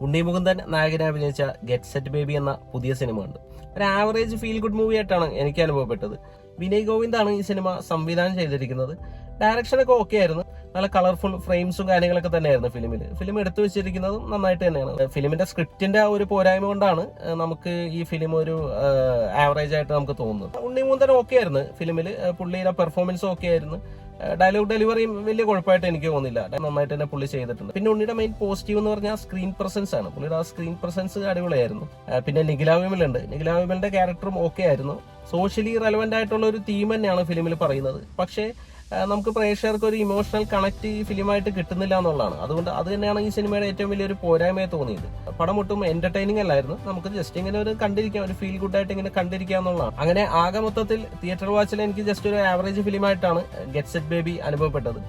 ഉണ്ണി മുകുന്ദൻ നായകനെ അഭിനയിച്ച get set baby എന്ന പുതിയ സിനിമ ഉണ്ട്. ഒരു ആവറേജ് ഫീൽ ഗുഡ് മൂവി ആയിട്ടാണ് എനിക്ക് അനുഭവപ്പെട്ടത്. വിനയ് ഗോവിന്ദാണ് ഈ സിനിമ സംവിധാനം ചെയ്തിരിക്കുന്നത്. ഡയറക്ഷനൊക്കെ ഓക്കെ ആയിരുന്നു. നല്ല കളർഫുൾ ഫ്രെയിംസും കാര്യങ്ങളൊക്കെ തന്നെയായിരുന്നു ഫിലിം എടുത്തു വെച്ചിരിക്കുന്നതും നന്നായിട്ട് തന്നെയാണ്. ഫിലിമിന്റെ സ്ക്രിപ്റ്റിന്റെ ഒരു പോരായ്മ കൊണ്ടാണ് നമുക്ക് ഈ ഫിലിം ഒരു ആവറേജ് ആയിട്ട് നമുക്ക് തോന്നുന്നത്. ഉണ്ണി മുകുന്ദൻ ഓക്കെ ആയിരുന്നു ഫിലിമിൽ, പുള്ളിയുടെ പെർഫോമൻസും ഓക്കെ ആയിരുന്നു. ഡയലോഗ് ഡെലിവറിയും വലിയ കുഴപ്പമായിട്ട് എനിക്ക് തോന്നില്ല, നന്നായിട്ട് തന്നെ പുള്ളി ചെയ്തിട്ടുണ്ട്. പിന്നെ ഉണ്ണിയുടെ മെയിൻ പോസിറ്റീവ് എന്ന് പറഞ്ഞാൽ സ്ക്രീൻ പ്രസൻസ് ആണ്. പുള്ളിയുടെ ആ സ്ക്രീൻ പ്രസൻസ് അടിപൊളിയായിരുന്നു. പിന്നെ നിഖില വിമലുണ്ട്. നിഖില വിമലിന്റെ ക്യാരക്ടറും ഓക്കെ ആയിരുന്നു. സോഷ്യലി റെലവെന്റ് ആയിട്ടുള്ള ഒരു തീം തന്നെയാണ് ഫിലിമിൽ പറയുന്നത്. പക്ഷേ നമുക്ക് പ്രേക്ഷകർക്ക് ഒരു ഇമോഷണൽ കണക്ട് ഈ ഫിലിമായിട്ട് കിട്ടുന്നില്ല എന്നുള്ളതാണ്. അതുകൊണ്ട് അത് തന്നെയാണ് ഈ സിനിമയുടെ ഏറ്റവും വലിയൊരു പോരായ്മയെ തോന്നിയത്. പടം ഒട്ടും എന്റർടൈനിങ് അല്ലായിരുന്നു. നമുക്ക് ജസ്റ്റ് ഇങ്ങനെ ഒരു കണ്ടിരിക്കാം, ഒരു ഫീൽ ഗുഡ് ആയിട്ട് ഇങ്ങനെ കണ്ടിരിക്കുക എന്നുള്ളതാണ്. അങ്ങനെ ആകെ മൊത്തത്തിൽ തിയേറ്റർ വാച്ചിൽ എനിക്ക് ജസ്റ്റ് ഒരു ആവറേജ് ഫിലിമായിട്ടാണ് ഗെറ്റ് സെറ്റ് ബേബി അനുഭവപ്പെട്ടത്.